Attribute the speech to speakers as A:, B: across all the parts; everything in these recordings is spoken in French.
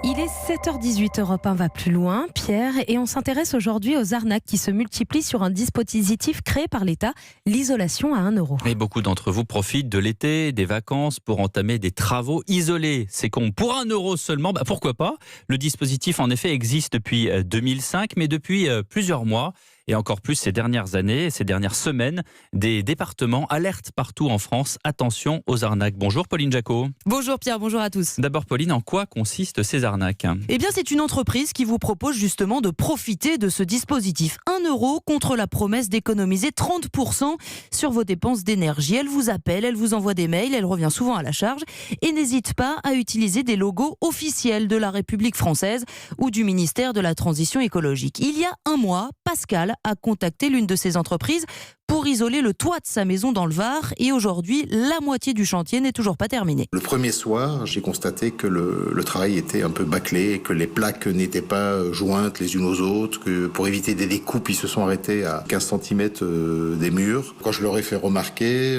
A: Il est 7h18, Europe 1 va plus loin, Pierre, et on s'intéresse aujourd'hui aux arnaques qui se multiplient sur un dispositif créé par l'État, l'isolation à 1 euro.
B: Et beaucoup d'entre vous profitent de l'été, des vacances pour entamer des travaux isolés. C'est con, pour 1 euro seulement, pourquoi pas? Le dispositif en effet existe depuis 2005, mais depuis plusieurs mois. Et encore plus ces dernières années, ces dernières semaines, des départements alertent partout en France. Attention aux arnaques. Bonjour Pauline Jacot.
C: Bonjour Pierre, bonjour à tous.
B: D'abord Pauline, en quoi consistent ces arnaques?
C: Eh bien c'est une entreprise qui vous propose justement de profiter de ce dispositif. 1 euro contre la promesse d'économiser 30% sur vos dépenses d'énergie. Elle vous appelle, elle vous envoie des mails, elle revient souvent à la charge et n'hésite pas à utiliser des logos officiels de la République française ou du ministère de la Transition écologique. Il y a un mois, Pascal a contacté l'une de ces entreprises pour isoler le toit de sa maison dans le Var et aujourd'hui, la moitié du chantier n'est toujours pas terminée.
D: Le premier soir, j'ai constaté que le travail était un peu bâclé, que les plaques n'étaient pas jointes les unes aux autres, que pour éviter des découpes, ils se sont arrêtés à 15 cm des murs. Quand je leur ai fait remarquer,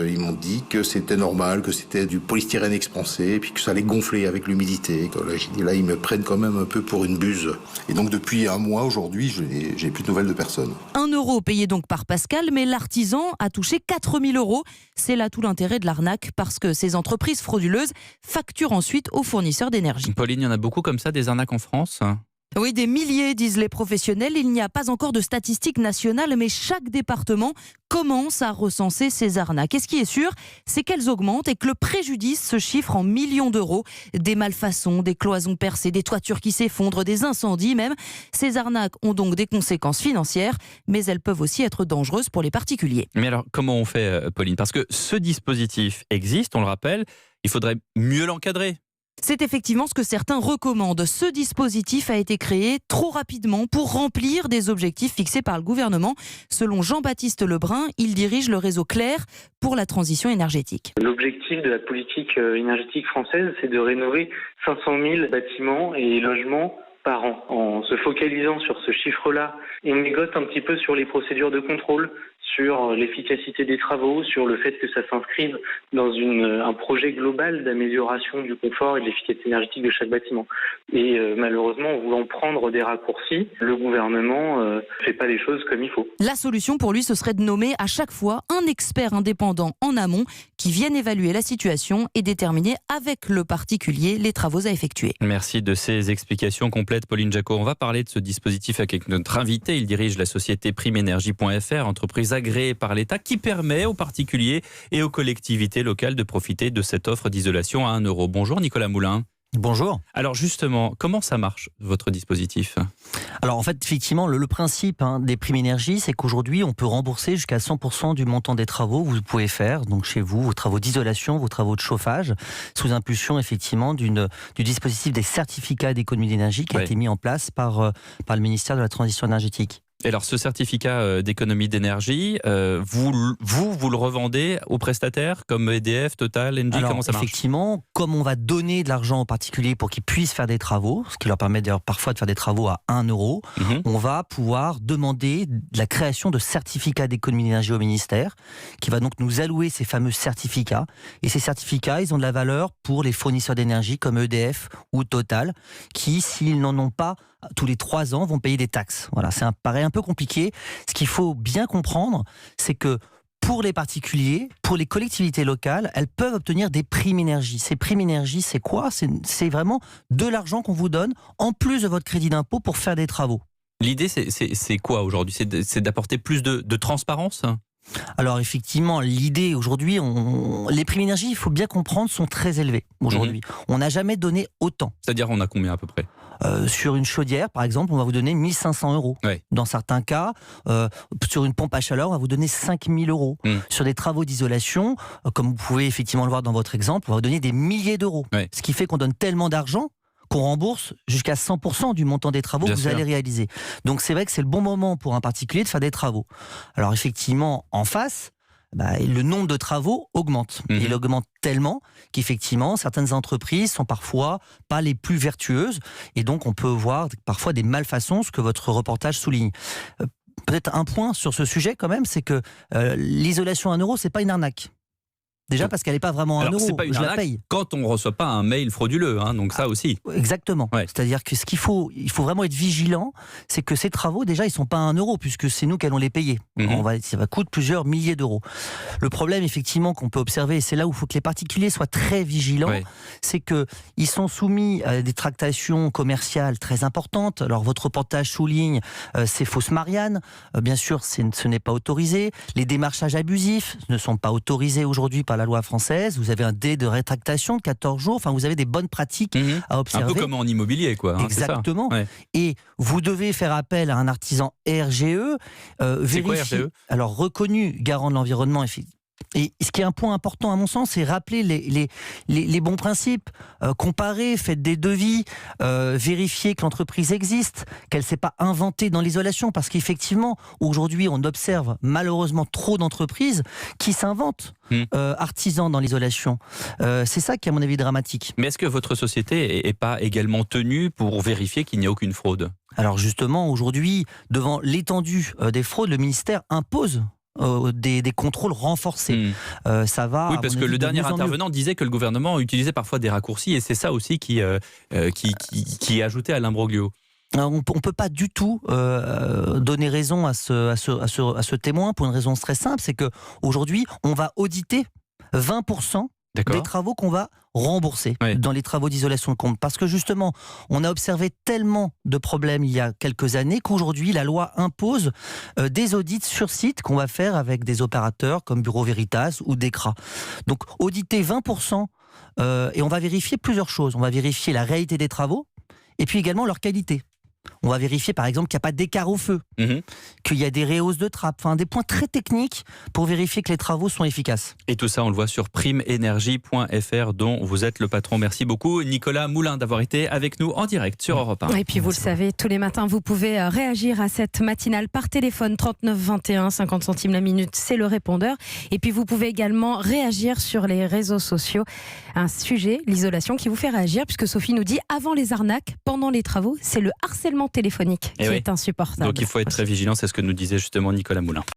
D: ils m'ont dit que c'était normal, que c'était du polystyrène expansé, et puis que ça allait gonfler avec l'humidité. Là, j'ai dit, là, ils me prennent quand même un peu pour une buse. Et donc, depuis un mois, aujourd'hui, j'ai plus de nouvelles de personne.
C: 1 euro payé donc par Pascal, mais l'artisan a touché 4 000 euros. C'est là tout l'intérêt de l'arnaque, parce que ces entreprises frauduleuses facturent ensuite aux fournisseurs d'énergie.
B: Pauline, il y en a beaucoup comme ça, des arnaques en France?
C: Oui, des milliers, disent les professionnels. Il n'y a pas encore de statistiques nationales, mais chaque département commence à recenser ces arnaques. Et ce qui est sûr, c'est qu'elles augmentent et que le préjudice se chiffre en millions d'euros. Des malfaçons, des cloisons percées, des toitures qui s'effondrent, des incendies même. Ces arnaques ont donc des conséquences financières, mais elles peuvent aussi être dangereuses pour les particuliers.
B: Mais alors, comment on fait, Pauline? Parce que ce dispositif existe, on le rappelle, il faudrait mieux l'encadrer.
C: C'est effectivement ce que certains recommandent. Ce dispositif a été créé trop rapidement pour remplir des objectifs fixés par le gouvernement. Selon Jean-Baptiste Lebrun, il dirige le réseau Clair pour la transition énergétique.
E: L'objectif de la politique énergétique française, c'est de rénover 500 000 bâtiments et logements par an. En se focalisant sur ce chiffre-là, on négocie un petit peu sur les procédures de contrôle, sur l'efficacité des travaux, sur le fait que ça s'inscrive dans un projet global d'amélioration du confort et de l'efficacité énergétique de chaque bâtiment. Et malheureusement, en voulant prendre des raccourcis, le gouvernement ne fait pas les choses comme il faut.
C: La solution pour lui, ce serait de nommer à chaque fois un expert indépendant en amont qui vienne évaluer la situation et déterminer avec le particulier les travaux à effectuer.
B: Merci de ces explications complètes, Pauline Jacot. On va parler de ce dispositif avec notre invité. Il dirige la société primeénergie.fr, entreprise agréée par l'État qui permet aux particuliers et aux collectivités locales de profiter de cette offre d'isolation à 1 euro. Bonjour Nicolas Moulin.
F: Bonjour.
B: Alors justement, comment ça marche votre dispositif?
F: Alors en fait, effectivement, le principe des primes énergie, c'est qu'aujourd'hui, on peut rembourser jusqu'à 100% du montant des travaux que vous pouvez faire, donc chez vous, vos travaux d'isolation, vos travaux de chauffage, sous impulsion effectivement du dispositif des certificats d'économie d'énergie qui a été mis en place par le ministère de la Transition énergétique.
B: Et alors ce certificat d'économie d'énergie, vous le revendez aux prestataires comme EDF, Total, Engie?
F: Alors,
B: comment ça marche?
F: effectivement, comme on va donner de l'argent aux particuliers pour qu'ils puissent faire des travaux, ce qui leur permet d'ailleurs parfois de faire des travaux à 1 euro, on va pouvoir demander la création de certificats d'économie d'énergie au ministère, qui va donc nous allouer ces fameux certificats. Et ces certificats, ils ont de la valeur pour les fournisseurs d'énergie comme EDF ou Total, qui, s'ils n'en ont pas, tous les 3 ans, vont payer des taxes. Voilà, ça paraît un peu compliqué. Ce qu'il faut bien comprendre, c'est que pour les particuliers, pour les collectivités locales, elles peuvent obtenir des primes énergie. Ces primes énergie, c'est quoi? C'est vraiment de l'argent qu'on vous donne, en plus de votre crédit d'impôt pour faire des travaux.
B: L'idée, c'est quoi aujourd'hui? C'est d'apporter plus de transparence?
F: Alors effectivement, l'idée aujourd'hui, les primes énergie, il faut bien comprendre, sont très élevées aujourd'hui. On n'a jamais donné autant.
B: C'est-à-dire, on a combien à peu près?
F: Sur une chaudière, par exemple, on va vous donner 1 500 euros.
B: Ouais.
F: Dans certains cas, sur une pompe à chaleur, on va vous donner 5 000 euros. Sur des travaux d'isolation, comme vous pouvez effectivement le voir dans votre exemple, on va vous donner des milliers d'euros.
B: Ouais.
F: Ce qui fait qu'on donne tellement d'argent qu'on rembourse jusqu'à 100% du montant des travaux que vous allez réaliser. Donc c'est vrai que c'est le bon moment pour un particulier de faire des travaux. Alors effectivement, en face, le nombre de travaux augmente. Il augmente tellement qu'effectivement, certaines entreprises sont parfois pas les plus vertueuses et donc on peut voir parfois des malfaçons, ce que votre reportage souligne. Peut-être un point sur ce sujet quand même, c'est que l'isolation à 1 euro, c'est pas une arnaque. Déjà parce qu'elle n'est pas vraiment
B: Alors,
F: 1 euro,
B: c'est pas une
F: je la
B: arnaque
F: paye.
B: quand on ne reçoit pas un mail frauduleux, hein, donc ça aussi.
F: Exactement.
B: Ouais.
F: C'est-à-dire que il faut vraiment être vigilant, c'est que ces travaux, déjà, ils sont pas à 1 euro, puisque c'est nous qui allons les payer. Ça va coûter plusieurs milliers d'euros. Le problème, effectivement, qu'on peut observer, et c'est là où il faut que les particuliers soient très vigilants, c'est qu'ils sont soumis à des tractations commerciales très importantes. Alors, votre reportage souligne ces fausses Marianne. Bien sûr, ce n'est pas autorisé. Les démarchages abusifs ne sont pas autorisés aujourd'hui par la loi française. Vous avez un délai de rétractation de 14 jours. Enfin, vous avez des bonnes pratiques à observer.
B: Un peu comme en immobilier, quoi. Hein,
F: exactement.
B: c'est ça. Ouais.
F: Et vous devez faire appel à un artisan RGE.
B: C'est quoi RGE ?
F: Alors, reconnu garant de l'environnement, et ce qui est un point important à mon sens, c'est rappeler les bons principes. Comparer, faites des devis, vérifier que l'entreprise existe, qu'elle ne s'est pas inventée dans l'isolation. Parce qu'effectivement, aujourd'hui, on observe malheureusement trop d'entreprises qui s'inventent artisans dans l'isolation. C'est ça qui est à mon avis dramatique.
B: Mais est-ce que votre société n'est pas également tenue pour vérifier qu'il n'y a aucune fraude ?
F: Alors justement, aujourd'hui, devant l'étendue des fraudes, le ministère impose des contrôles renforcés. Ça va.
B: Oui, parce que le dernier intervenant disait que le gouvernement utilisait parfois des raccourcis et c'est ça aussi qui est ajouté à l'imbroglio.
F: On ne peut pas du tout donner raison à ce témoin pour une raison très simple, c'est qu'aujourd'hui, on va auditer 20% des travaux qu'on va rembourser dans les travaux d'isolation de combles. Parce que justement, on a observé tellement de problèmes il y a quelques années qu'aujourd'hui, la loi impose des audits sur site qu'on va faire avec des opérateurs comme Bureau Veritas ou DECRA. Donc, auditer 20%, et on va vérifier plusieurs choses. On va vérifier la réalité des travaux et puis également leur qualité. On va vérifier par exemple qu'il n'y a pas d'écart au feu, qu'il y a des rehausses de trappe, enfin des points très techniques pour vérifier que les travaux sont efficaces.
B: Et tout ça, on le voit sur primeenergie.fr dont vous êtes le patron. Merci beaucoup Nicolas Moulin d'avoir été avec nous en direct sur Europe 1.
A: Et puis vous le savez, tous les matins, vous pouvez réagir à cette matinale par téléphone 39 21, 50 centimes la minute, c'est le répondeur. Et puis vous pouvez également réagir sur les réseaux sociaux. Un sujet, l'isolation, qui vous fait réagir, puisque Sophie nous dit, avant les arnaques, pendant les travaux, c'est le harcèlement téléphonique qui est insupportable.
B: Donc il faut être très vigilant, c'est ce que nous disait justement Nicolas Moulin.